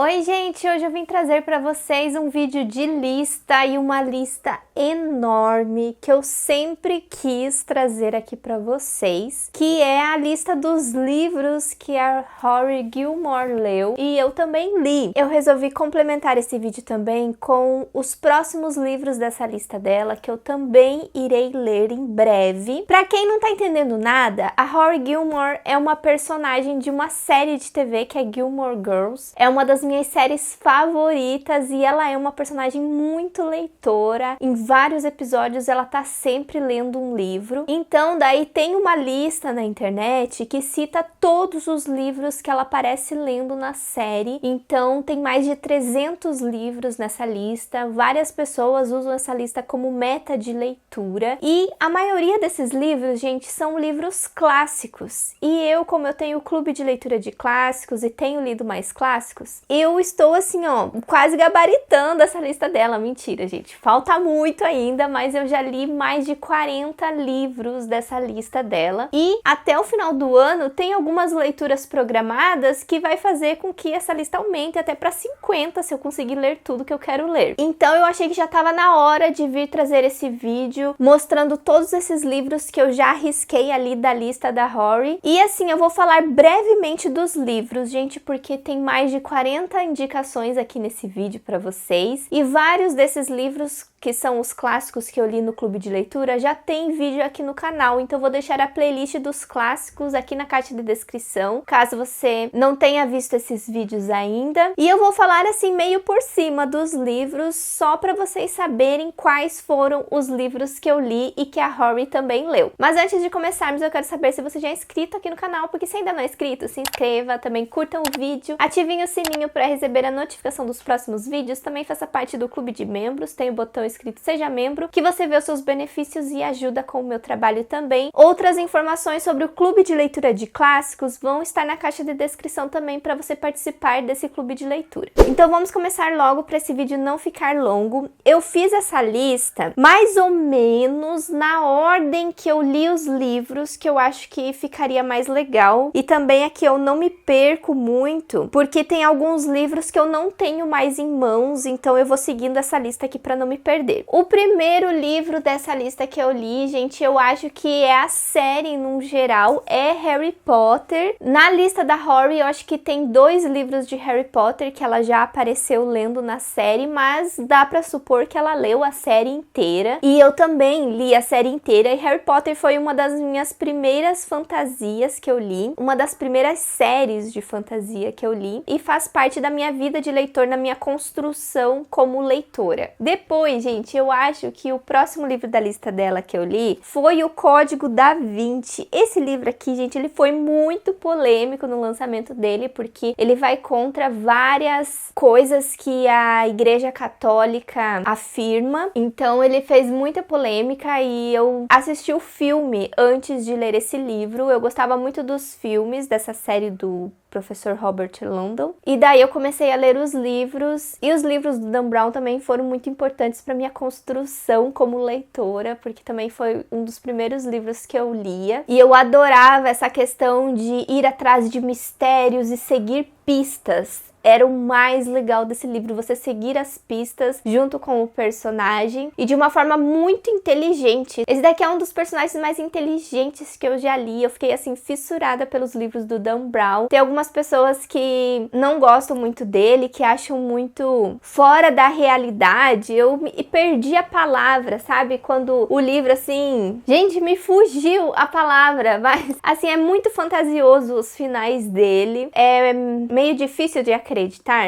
Oi gente, hoje eu vim trazer para vocês um vídeo de lista e uma lista enorme que eu sempre quis trazer aqui para vocês, que é a lista dos livros que a Rory Gilmore leu e eu também li. Eu resolvi complementar esse vídeo também com os próximos livros dessa lista dela, que eu também irei ler em breve. Para quem não tá entendendo nada, a Rory Gilmore é uma personagem de uma série de TV que é Gilmore Girls. É uma das minhas séries favoritas e ela é uma personagem muito leitora. Em vários episódios ela tá sempre lendo um livro. Então daí tem uma lista na internet que cita todos os livros que ela aparece lendo na série. Então tem mais de 300 livros nessa lista. Várias pessoas usam essa lista como meta de leitura. E a maioria desses livros, gente, são livros clássicos. E eu, como eu tenho o clube de leitura de clássicos e tenho lido mais clássicos, eu estou assim, ó, quase gabaritando essa lista dela. Mentira, gente, falta muito ainda, mas eu já li mais de 40 livros dessa lista dela. E até o final do ano tem algumas leituras programadas que vai fazer com que essa lista aumente até para 50 se eu conseguir ler tudo que eu quero ler. Então eu achei que já estava na hora de vir trazer esse vídeo mostrando todos esses livros que eu já risquei ali da lista da Rory. E assim, eu vou falar brevemente dos livros, gente, porque tem mais de 40 indicações aqui nesse vídeo para vocês. E vários desses livros que são os clássicos que eu li no clube de leitura, já tem vídeo aqui no canal, então eu vou deixar a playlist dos clássicos aqui na caixa de descrição, caso você não tenha visto esses vídeos ainda. E eu vou falar assim meio por cima dos livros, só para vocês saberem quais foram os livros que eu li e que a Rory também leu. Mas antes de começarmos, eu quero saber se você já é inscrito aqui no canal, porque se ainda não é inscrito, se inscreva, também curtam o vídeo, ativem o sininho para receber a notificação dos próximos vídeos, também faça parte do clube de membros, tem o botão escrito Seja Membro, que você vê os seus benefícios e ajuda com o meu trabalho também. Outras informações sobre o clube de leitura de clássicos vão estar na caixa de descrição também para você participar desse clube de leitura. Então vamos começar logo para esse vídeo não ficar longo. Eu fiz essa lista mais ou menos na ordem que eu li os livros, que eu acho que ficaria mais legal. E também aqui eu não me perco muito, porque tem alguns livros que eu não tenho mais em mãos, então eu vou seguindo essa lista aqui para não me perder. O primeiro livro dessa lista que eu li, gente, eu acho que é a série no geral, é Harry Potter. Na lista da Rory, eu acho que tem 2 livros de Harry Potter que ela já apareceu lendo na série, mas dá pra supor que ela leu a série inteira. E eu também li a série inteira, e Harry Potter foi uma das minhas primeiras fantasias que eu li, uma das primeiras séries de fantasia que eu li, e faz parte da minha vida de leitor, na minha construção como leitora. Depois, gente, eu acho que o próximo livro da lista dela que eu li foi o Código da Vinci. Esse livro aqui, gente, ele foi muito polêmico no lançamento dele, porque ele vai contra várias coisas que a Igreja Católica afirma. Então ele fez muita polêmica e eu assisti o filme antes de ler esse livro. Eu gostava muito dos filmes dessa série do professor Robert Langdon. E daí eu comecei a ler os livros, e os livros do Dan Brown também foram muito importantes para minha construção como leitora, porque também foi um dos primeiros livros que eu lia. E eu adorava essa questão de ir atrás de mistérios e seguir pistas. Era o mais legal desse livro, você seguir as pistas junto com o personagem e de uma forma muito inteligente. Esse daqui é um dos personagens mais inteligentes que eu já li. Eu fiquei assim fissurada pelos livros do Dan Brown. Tem algumas pessoas que não gostam muito dele, que acham muito fora da realidade. Eu me perdi a palavra, sabe? Quando o livro assim, gente, me fugiu a palavra, mas assim, é muito fantasioso os finais dele. É meio difícil de acreditar,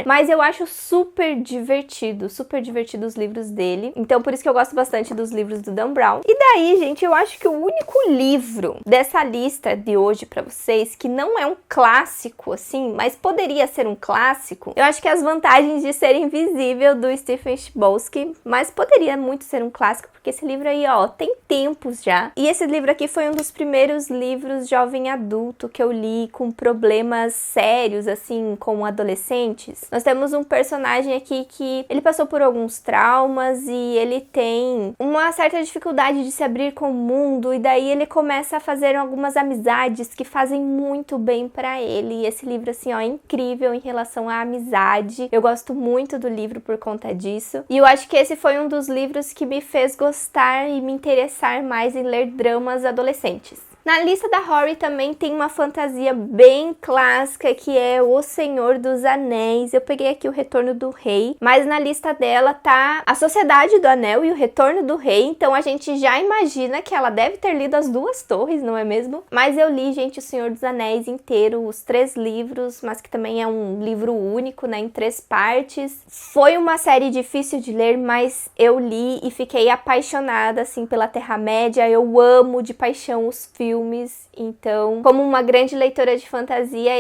mas eu acho super divertido os livros dele. Então por isso que eu gosto bastante dos livros do Dan Brown. E daí, gente, eu acho que o único livro dessa lista de hoje pra vocês, que não é um clássico assim, mas poderia ser um clássico, eu acho que é As Vantagens de Ser Invisível, do Stephen Chbosky, mas poderia muito ser um clássico, porque esse livro aí, ó, tem tempos já. E esse livro aqui foi um dos primeiros livros jovem adulto que eu li com problemas sérios, assim, assim, com adolescentes. Nós temos um personagem aqui que ele passou por alguns traumas e ele tem uma certa dificuldade de se abrir com o mundo, e daí ele começa a fazer algumas amizades que fazem muito bem pra ele. E esse livro, assim, ó, é incrível em relação à amizade. Eu gosto muito do livro por conta disso. E eu acho que esse foi um dos livros que me fez gostar e me interessar mais em ler dramas adolescentes. Na lista da Rory também tem uma fantasia bem clássica, que é O Senhor dos Anéis. Eu peguei aqui o Retorno do Rei, mas na lista dela tá A Sociedade do Anel e o Retorno do Rei, então a gente já imagina que ela deve ter lido As Duas Torres, não é mesmo? Mas eu li, gente, O Senhor dos Anéis inteiro, os 3 livros, mas que também é um livro único, né, em 3 partes. Foi uma série difícil de ler, mas eu li e fiquei apaixonada, assim, pela Terra-média. Eu amo de paixão os filmes. Então, como uma grande leitora de fantasia,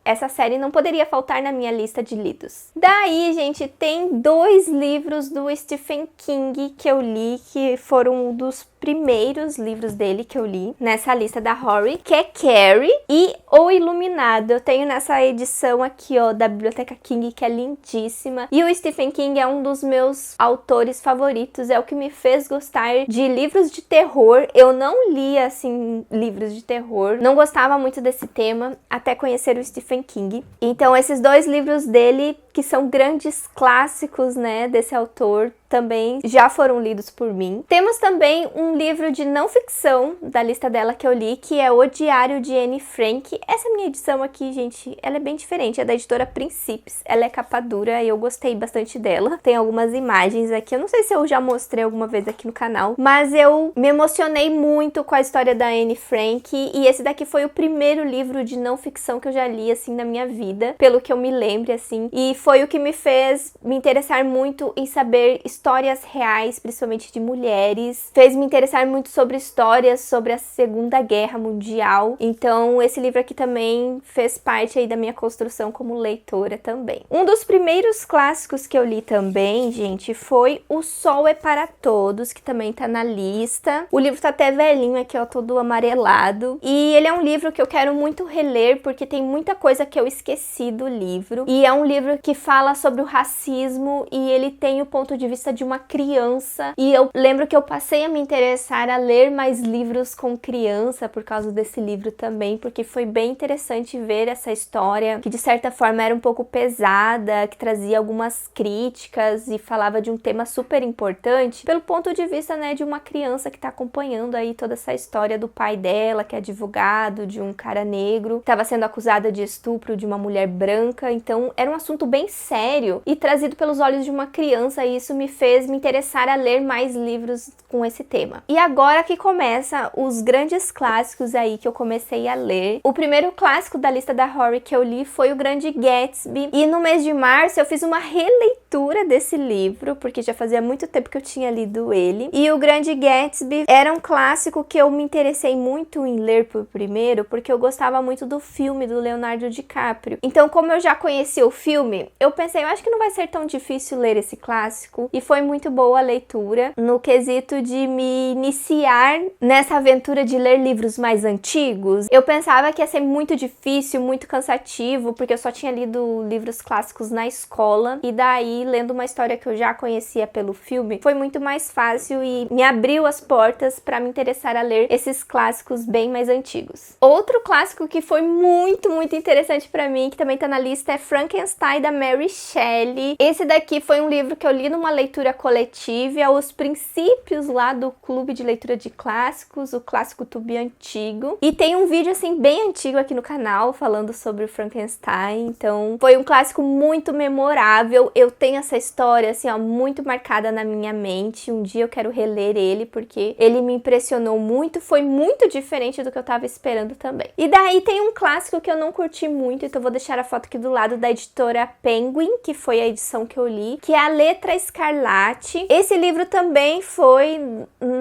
essa série não poderia faltar na minha lista de lidos. Daí, gente, tem 2 livros do Stephen King que eu li, que foram um dos primeiros livros dele que eu li nessa lista da Rory, que é Carrie e O Iluminado. Eu tenho nessa edição aqui, ó, da Biblioteca King, que é lindíssima. E o Stephen King é um dos meus autores favoritos, é o que me fez gostar de livros de terror. Eu não li, assim, livros de terror, não gostava muito desse tema, até conhecer o Stephen King. Então, esses 2 livros dele, que são grandes clássicos, né, desse autor, também já foram lidos por mim. Temos também um livro de não ficção da lista dela que eu li, que é O Diário de Anne Frank. Essa minha edição aqui, gente, ela é bem diferente, é da editora Princípios. Ela é capa dura e eu gostei bastante dela. Tem algumas imagens aqui, eu não sei se eu já mostrei alguma vez aqui no canal, mas eu me emocionei muito com a história da Anne Frank, e esse daqui foi o primeiro livro de não ficção que eu já li, assim, na minha vida, pelo que eu me lembre, assim, e foi o que me fez me interessar muito em saber histórias reais, principalmente de mulheres. Fez me interessar muito sobre histórias sobre a Segunda Guerra Mundial. Então, esse livro aqui também fez parte aí da minha construção como leitora também. Um dos primeiros clássicos que eu li também, gente, foi O Sol é para Todos, que também tá na lista. O livro tá até velhinho aqui, ó, todo amarelado. E ele é um livro que eu quero muito reler, porque tem muita coisa que eu esqueci do livro. E é um livro que fala sobre o racismo, e ele tem o ponto de vista de uma criança, e eu lembro que eu passei a me interessar a ler mais livros com criança por causa desse livro também, porque foi bem interessante ver essa história, que de certa forma era um pouco pesada, que trazia algumas críticas e falava de um tema super importante, pelo ponto de vista, né, de uma criança que tá acompanhando aí toda essa história do pai dela, que é advogado, de um cara negro, que estava sendo acusado de estupro de uma mulher branca. Então era um assunto bem sério e trazido pelos olhos de uma criança, e isso me fez me interessar a ler mais livros com esse tema. E agora que começa os grandes clássicos aí que eu comecei a ler. O primeiro clássico da lista da Rory que eu li foi O Grande Gatsby, e no mês de março eu fiz uma releitura desse livro, porque já fazia muito tempo que eu tinha lido ele. E O Grande Gatsby era um clássico que eu me interessei muito em ler por primeiro, porque eu gostava muito do filme do Leonardo DiCaprio. Então, como eu já conhecia o filme, eu pensei, eu acho que não vai ser tão difícil ler esse clássico, e foi muito boa a leitura, no quesito de me iniciar nessa aventura de ler livros mais antigos. Eu pensava que ia ser muito difícil, muito cansativo, porque eu só tinha lido livros clássicos na escola, e daí, lendo uma história que eu já conhecia pelo filme, foi muito mais fácil e me abriu as portas para me interessar a ler esses clássicos bem mais antigos. Outro clássico que foi muito interessante para mim, que também tá na lista, é Frankenstein, da Mary Shelley. Esse daqui foi um livro que eu li numa leitura coletiva, aos princípios lá do Clube de Leitura de Clássicos, o Clássico Tubi Antigo. E tem um vídeo, assim, bem antigo aqui no canal, falando sobre o Frankenstein. Então, foi um clássico muito memorável. Eu tenho essa história, assim, ó, muito marcada na minha mente. Um dia eu quero reler ele, porque ele me impressionou muito. Foi muito diferente do que eu tava esperando também. E daí tem um clássico que eu não curti muito, então eu vou deixar a foto aqui do lado, da editora Penguin, que foi a edição que eu li, que é A Letra Escarlate. Esse livro também foi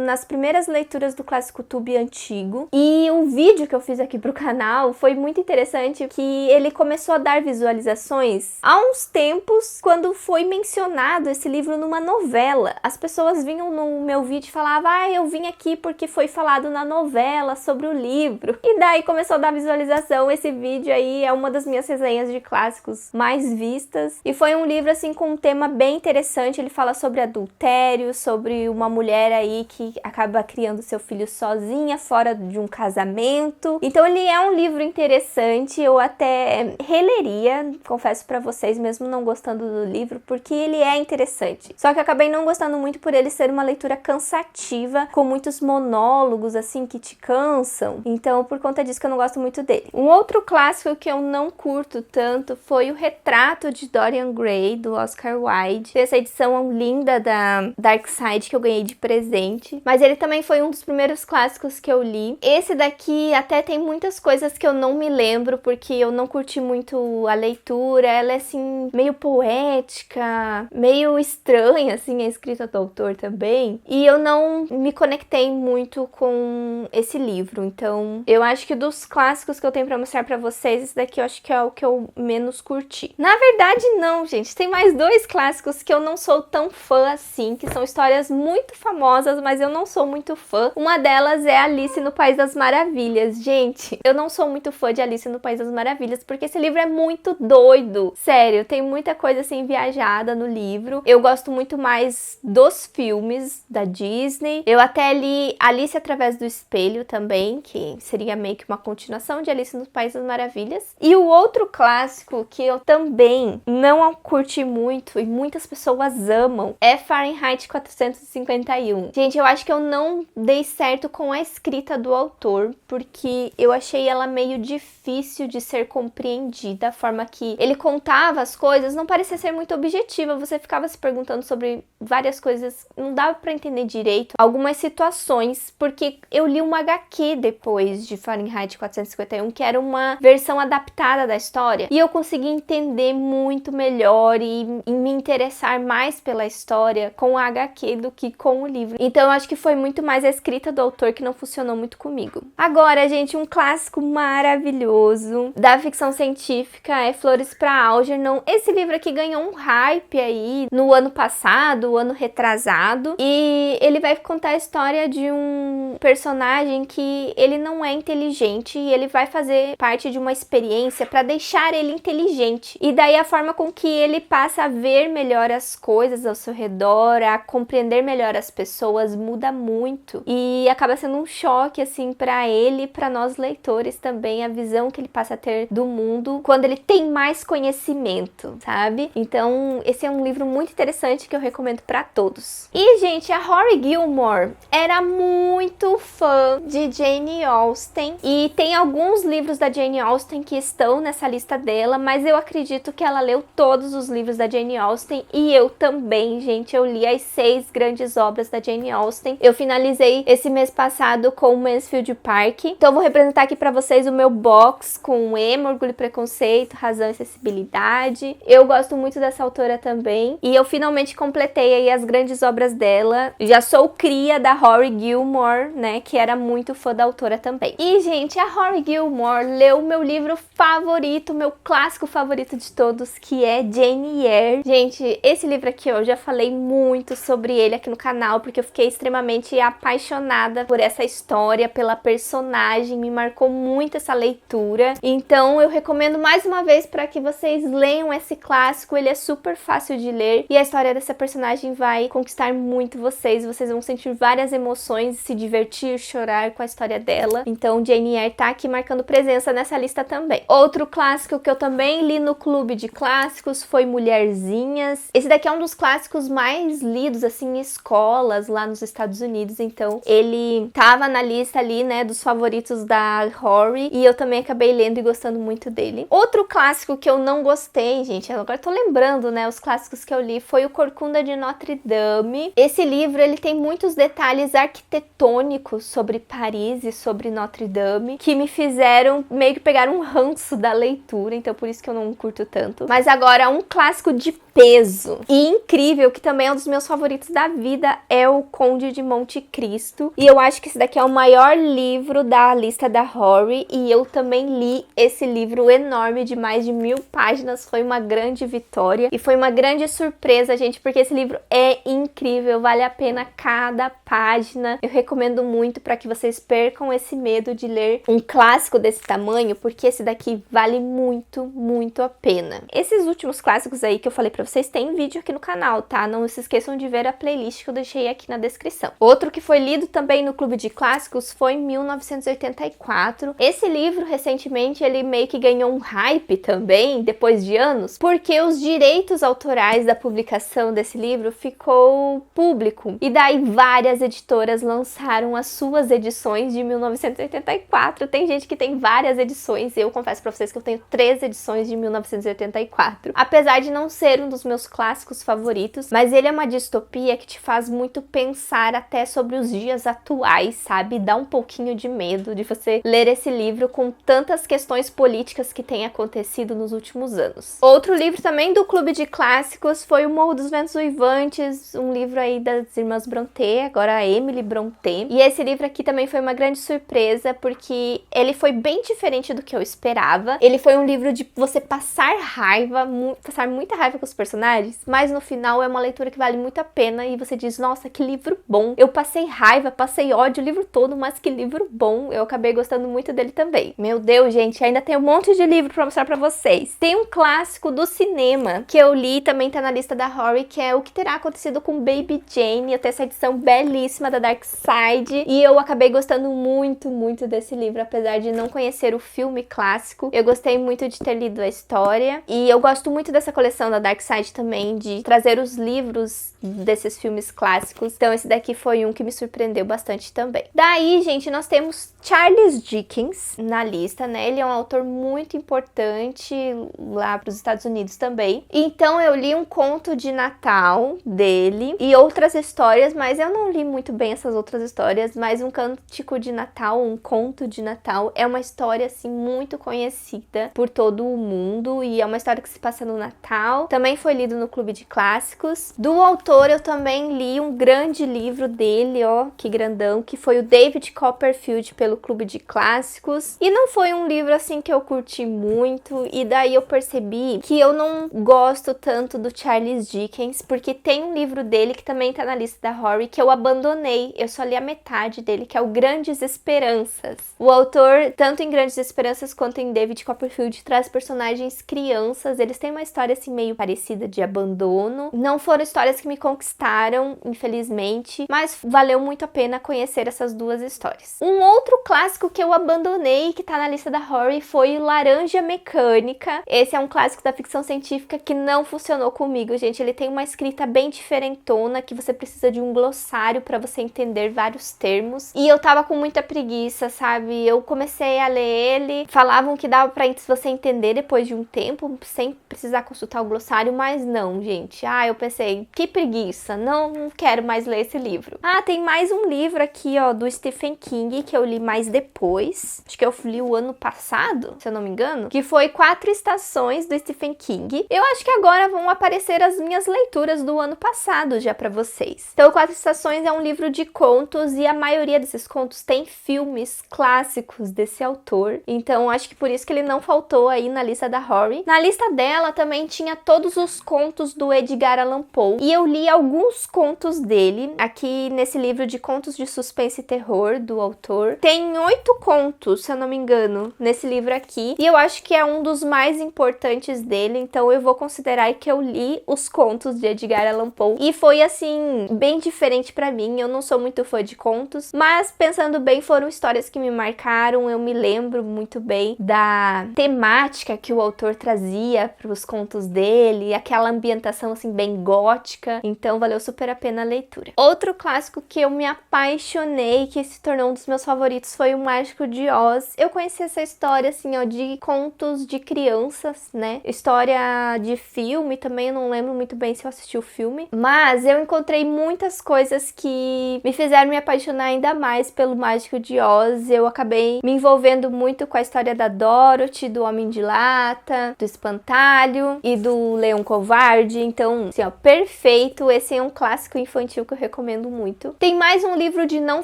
nas primeiras leituras do ClássicoTube antigo. E o vídeo que eu fiz aqui pro canal foi muito interessante, que ele começou a dar visualizações há uns tempos, quando foi mencionado esse livro numa novela. As pessoas vinham no meu vídeo e falavam: ah, eu vim aqui porque foi falado na novela sobre o livro. E daí começou a dar visualização. Esse vídeo aí é uma das minhas resenhas de clássicos mais vistas. E foi um livro, assim, com um tema bem interessante. Ele fala sobre adultério, sobre uma mulher aí que acaba criando seu filho sozinha, fora de um casamento. Então ele é um livro interessante. Eu até releria, confesso pra vocês, mesmo não gostando do livro, porque ele é interessante. Só que eu acabei não gostando muito por ele ser uma leitura cansativa, com muitos monólogos, assim, que te cansam. Então, por conta disso que eu não gosto muito dele. Um outro clássico que eu não curto tanto foi o Retrato de Dorian Gray, do Oscar Wilde. Essa edição linda da Dark Side que eu ganhei de presente. Mas ele também foi um dos primeiros clássicos que eu li. Esse daqui até tem muitas coisas que eu não me lembro, porque eu não curti muito a leitura. Ela é, assim, meio poética, meio estranha, assim, a escrita do autor também. E eu não me conectei muito com esse livro. Então, eu acho que dos clássicos que eu tenho pra mostrar pra vocês, esse daqui eu acho que é o que eu menos curti. Na verdade, não, gente. Tem mais dois clássicos que eu não sou tão fã assim, que são histórias muito famosas, mas eu não sou muito fã. Uma delas é Alice no País das Maravilhas. Gente, eu não sou muito fã de Alice no País das Maravilhas, porque esse livro é muito doido. Sério, tem muita coisa assim viajada no livro. Eu gosto muito mais dos filmes da Disney. Eu até li Alice através do Espelho também, que seria meio que uma continuação de Alice no País das Maravilhas. E o outro clássico que eu também não curti muito e muitas pessoas amam é Fahrenheit 451. Gente, eu acho que eu não dei certo com a escrita do autor, porque eu achei ela meio difícil de ser compreendida. A forma que ele contava as coisas não parecia ser muito objetiva. Você ficava se perguntando sobre várias coisas, não dava pra entender direito algumas situações, porque eu li uma HQ depois de Fahrenheit 451, que era uma versão adaptada da história, e eu consegui entender muito melhor e me interessar mais pela história com a HQ do que com o livro. Então eu acho que foi muito mais a escrita do autor que não funcionou muito comigo. Agora, gente, um clássico maravilhoso da ficção científica é Flores para Algernon. Esse livro aqui ganhou um hype aí no ano passado, o ano retrasado, e ele vai contar a história de um personagem que ele não é inteligente e ele vai fazer parte de uma experiência para deixar ele inteligente. E daí a forma com que ele passa a ver melhor as coisas ao seu redor, a compreender melhor as pessoas, muda muito. E acaba sendo um choque, assim, para ele e para nós leitores também, a visão que ele passa a ter do mundo quando ele tem mais conhecimento, sabe? Então, esse é um livro muito interessante que eu recomendo para todos. E, gente, a Rory Gilmore era muito fã de Jane Austen e tem alguns livros da Jane Austen que estão nessa lista dela, mas eu acredito que ela leu todos os livros da Jane Austen e eu também, gente. Eu li as 6 grandes obras da Jane Austen. Eu finalizei esse mês passado com Mansfield Park. Então eu vou representar aqui pra vocês o meu box com Emma, Orgulho e Preconceito, Razão e Acessibilidade. Eu gosto muito dessa autora também e eu finalmente completei aí as grandes obras dela. Já sou cria da Rory Gilmore, né, que era muito fã da autora também. E, gente, a Rory Gilmore leu o meu livro favorito, meu clássico favorito de todos, que é Jane Eyre. Gente, esse livro aqui eu já falei muito sobre ele aqui no canal, porque eu fiquei extremamente apaixonada por essa história, pela personagem, me marcou muito essa leitura. Então eu recomendo mais uma vez para que vocês leiam esse clássico. Ele é super fácil de ler e a história dessa personagem vai conquistar muito vocês. Vocês vão sentir várias emoções, se divertir, chorar com a história dela. Então Jane Eyre tá aqui marcando presença nessa lista também. Outro clássico que eu também li no clube de clássicos foi Mulherzinhas. Esse daqui é um dos clássicos mais lidos assim em escolas lá nos Estados Unidos, então ele tava na lista ali, né, dos favoritos da Rory, e eu também acabei lendo e gostando muito dele. Outro clássico que eu não gostei, gente, agora tô lembrando, né, os clássicos que eu li, foi o Corcunda de Notre Dame. Esse livro, ele tem muitos detalhes arquitetônicos sobre Paris e sobre Notre Dame, que me fizeram meio que pegar um ranço da leitura, então por isso que eu não curto tanto. Mas agora, um clássico de peso. E incrível, que também é um dos meus favoritos da vida, é o Conde de Monte Cristo. E eu acho que esse daqui é o maior livro da lista da Rory, e eu também li esse livro enorme de mais de 1000 páginas. Foi uma grande vitória e foi uma grande surpresa, gente, porque esse livro é incrível, vale a pena cada página. Eu recomendo muito para que vocês percam esse medo de ler um clássico desse tamanho, porque esse daqui vale muito, muito a pena. Esses últimos clássicos aí que eu falei pra vocês, tem vídeo aqui no canal, tá? Não se esqueçam de ver a playlist que eu deixei aqui na descrição. Outro que foi lido também no Clube de Clássicos foi 1984. Esse livro, recentemente, ele meio que ganhou um hype também, depois de anos, porque os direitos autorais da publicação desse livro ficou público. E daí várias editoras lançaram as suas edições de 1984. Tem gente que tem várias edições. Eu confesso pra vocês que eu tenho 3 edições de 1984. Apesar de não ser um dos meus clássicos favoritos, mas ele é uma distopia que te faz muito pensar até sobre os dias atuais, sabe? Dá um pouquinho de medo de você ler esse livro com tantas questões políticas que têm acontecido nos últimos anos. Outro livro também do Clube de Clássicos foi O Morro dos Ventos Uivantes, um livro aí das irmãs Brontë, agora a Emily Brontë. E esse livro aqui também foi uma grande surpresa, porque ele foi bem diferente do que eu esperava. Ele foi um livro de você passar raiva, passar muita raiva com os personagens, mas no final é uma leitura que vale muito a pena e você diz, nossa, que livro bom. Eu passei raiva, passei ódio o livro todo, mas que livro bom. Eu acabei gostando muito dele também. Meu Deus, gente, ainda tem um monte de livro pra mostrar pra vocês. Tem um clássico do cinema que eu li, também tá na lista da Rory, que é O Que Terá Acontecido com Baby Jane. Eu tenho essa edição belíssima da Dark Side e eu acabei gostando muito, muito desse livro, apesar de não conhecer o filme clássico. Eu gostei muito de ter lido a história e eu gosto muito dessa coleção da Dark Side também, de trazer os livros desses filmes clássicos. Então esse daqui foi um que me surpreendeu bastante também. Daí, gente, nós temos Charles Dickens na lista, né? Ele é um autor muito importante lá para os Estados Unidos também. Então eu li um conto de Natal dele e outras histórias, mas eu não li muito bem essas outras histórias, mas um cântico de Natal, um conto de Natal, é uma história assim muito conhecida por todo o mundo e é uma história que se passa no Natal. Também foi lido no Clube de Clássicos. Do autor eu também li um grande livro dele, ó, que grandão, que foi o David Copperfield pelo Clube de Clássicos. E não foi um livro assim que eu curti muito, e daí eu percebi que eu não gosto tanto do Charles Dickens, porque tem um livro dele que também tá na lista da Rory que eu abandonei. Eu só li a metade dele, que é o Grandes Esperanças. O autor, tanto em Grandes Esperanças quanto em David Copperfield, traz personagens crianças. Eles têm uma história assim meio parecida de abandono. Não foram histórias que me conquistaram, infelizmente, mas valeu muito a pena conhecer essas duas histórias. Um outro clássico que eu abandonei, que tá na lista da Rory, foi Laranja Mecânica. Esse é um clássico da ficção científica que não funcionou comigo, gente. Ele tem uma escrita bem diferentona, que você precisa de um glossário pra você entender vários termos. E eu tava com muita preguiça, sabe? Eu comecei a ler ele, falavam que dava pra você entender depois de um tempo, sem precisar consultar o glossário, mas não, gente. Eu pensei, que preguiça, não quero mais ler esse livro. Tem mais um livro aqui, ó, do Stephen King, que eu li mais depois. Acho que eu li o ano passado, se eu não me engano, que foi 4 Estações, do Stephen King. Eu acho que agora vão aparecer as minhas leituras do ano passado já pra vocês. Então, 4 Estações é um livro de contos e a maioria desses contos tem filmes clássicos desse autor. Então, acho que por isso que ele não faltou aí na lista da Rory. Na lista dela também tinha todos os contos do Edgar Allan Poe. E eu li alguns contos dele aqui nesse livro de contos de suspense e terror do autor. Tem 8 contos, se eu não me engano, nesse livro aqui. E eu acho que é um dos mais importantes dele. Então eu vou considerar que eu li os contos de Edgar Allan Poe. E foi, assim, bem diferente pra mim. Eu não sou muito fã de contos, mas pensando bem, foram histórias que me marcaram. Eu me lembro muito bem da temática que o autor trazia pros contos dele. Aquela ambientação, assim, bem gótica. Então valeu super a pena a leitura. Outro clássico que eu me apaixonei, que se tornou um dos meus favoritos, foi O Mágico de Oz. Eu conheci essa história, assim, ó, de contos de crianças, né? História de filme também, eu não lembro muito bem se eu assisti o filme. Mas eu encontrei muitas coisas que me fizeram me apaixonar ainda mais pelo Mágico de Oz. Eu acabei me envolvendo muito com a história da Dorothy, do Homem de Lata, do Espantalho e do Leão Covarde. Então, assim, ó, perfeito. Esse é um clássico infantil que eu recomendo muito. Tem mais um livro de não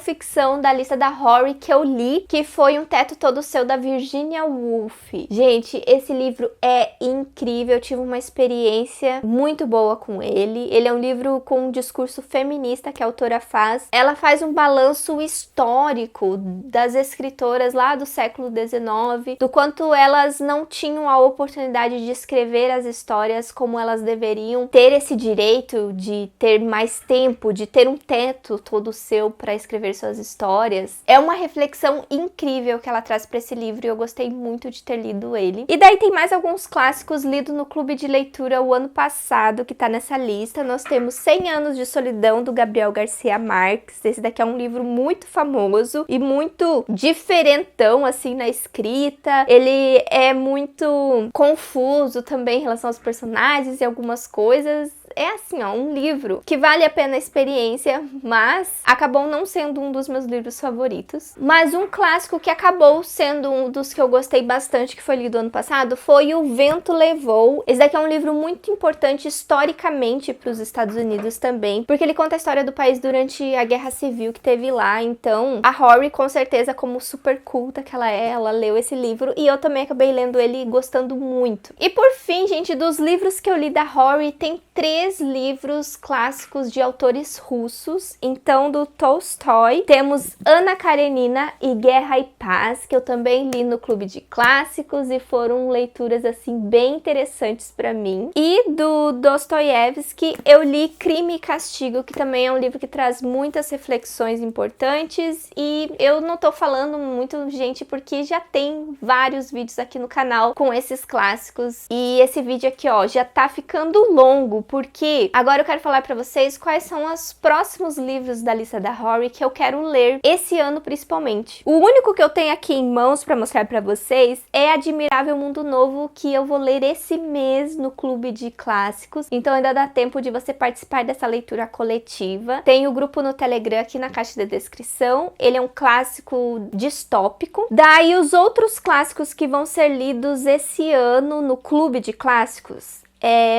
ficção da lista da Rory que eu li, que foi Um Teto Todo Seu, da Virginia Woolf. Gente, esse livro é incrível. Eu tive uma experiência muito boa com ele. Ele é um livro com um discurso feminista que a autora faz. Ela faz um balanço histórico das escritoras lá do século XIX, do quanto elas não tinham a oportunidade de escrever as histórias como elas deveriam, ter esse direito de ter mais tempo, de ter um teto todo seu para escrever suas histórias. É uma reflexão incrível que ela traz para esse livro e eu gostei muito de ter lido ele. E daí tem mais alguns clássicos lidos no clube de leitura o ano passado que tá nessa lista. Nós temos 100 Anos de Solidão, do Gabriel Garcia Marques. Esse daqui é um livro muito famoso e muito diferentão, assim, na escrita. Ele é muito confuso também em relação aos personagens e algumas coisas. É assim, ó, um livro que vale a pena a experiência, mas acabou não sendo um dos meus livros favoritos. Mas um clássico que acabou sendo um dos que eu gostei bastante, que foi lido ano passado, foi O Vento Levou. Esse daqui é um livro muito importante historicamente para os Estados Unidos também, porque ele conta a história do país durante a Guerra Civil que teve lá. Então, a Rory, com certeza, como super culta que ela leu esse livro e eu também acabei lendo ele gostando muito. E por fim, gente, dos livros que eu li da Rory, tem 3 livros clássicos de autores russos. Então, do Tolstói, temos Ana Karenina e Guerra e Paz, que eu também li no Clube de Clássicos e foram leituras, assim, bem interessantes para mim. E do Dostoiévski, eu li Crime e Castigo, que também é um livro que traz muitas reflexões importantes. E eu não tô falando muito, gente, porque já tem vários vídeos aqui no canal com esses clássicos. E esse vídeo aqui, ó, já tá ficando longo, porque agora eu quero falar pra vocês quais são os próximos livros da lista da Rory que eu quero ler esse ano principalmente. O único que eu tenho aqui em mãos pra mostrar pra vocês é Admirável Mundo Novo, que eu vou ler esse mês no Clube de Clássicos. Então ainda dá tempo de você participar dessa leitura coletiva. Tem o grupo no Telegram aqui na caixa de descrição. Ele é um clássico distópico. Daí os outros clássicos que vão ser lidos esse ano no Clube de Clássicos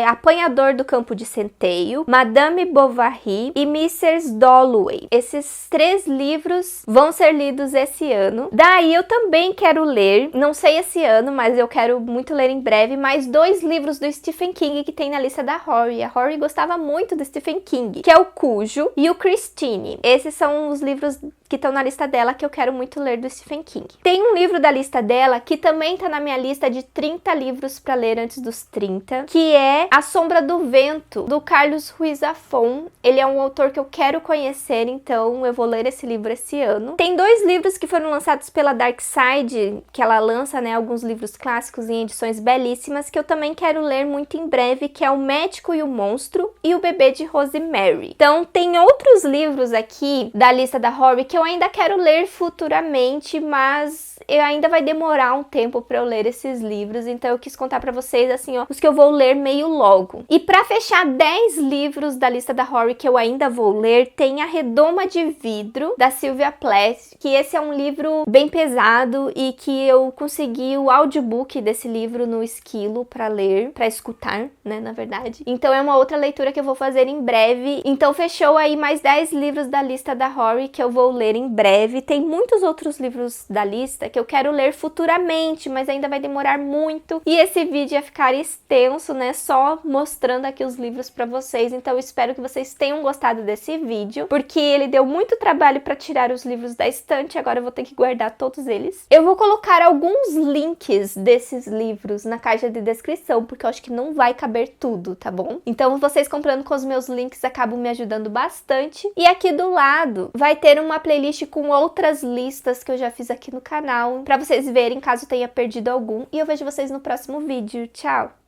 Apanhador do Campo de Centeio, Madame Bovary e Mrs. Dalloway. Esses 3 livros vão ser lidos esse ano. Daí eu também quero ler, não sei esse ano, mas eu quero muito ler em breve, mais 2 livros do Stephen King que tem na lista da Rory. A Rory gostava muito do Stephen King, que é o Cujo e o Christine. Esses são os livros que estão na lista dela que eu quero muito ler do Stephen King. Tem um livro da lista dela que também tá na minha lista de 30 livros para ler antes dos 30, que é A Sombra do Vento, do Carlos Ruiz Zafón. Ele é um autor que eu quero conhecer, então eu vou ler esse livro esse ano. Tem 2 livros que foram lançados pela Dark Side, que ela lança, né, alguns livros clássicos em edições belíssimas, que eu também quero ler muito em breve, que é O Médico e o Monstro e O Bebê de Rosemary. Então tem outros livros aqui da lista da Rory que eu ainda quero ler futuramente, mas ainda vai demorar um tempo para eu ler esses livros, então eu quis contar para vocês, assim, ó, os que eu vou ler meio logo. E para fechar 10 livros da lista da Rory que eu ainda vou ler, tem A Redoma de Vidro, da Sylvia Plath, que esse é um livro bem pesado e que eu consegui o audiobook desse livro no Esquilo para ler, para escutar, né, na verdade. Então é uma outra leitura que eu vou fazer em breve. Então fechou aí mais 10 livros da lista da Rory que eu vou ler em breve. Tem muitos outros livros da lista que eu quero ler futuramente, mas ainda vai demorar muito. E esse vídeo ia ficar extenso, né? Só mostrando aqui os livros pra vocês. Então eu espero que vocês tenham gostado desse vídeo, porque ele deu muito trabalho pra tirar os livros da estante. Agora eu vou ter que guardar todos eles. Eu vou colocar alguns links desses livros na caixa de descrição, porque eu acho que não vai caber tudo, tá bom? Então vocês comprando com os meus links acabam me ajudando bastante. E aqui do lado vai ter uma playlist com outras listas que eu já fiz aqui no canal, pra vocês verem caso tenha perdido algum. E eu vejo vocês no próximo vídeo. Tchau!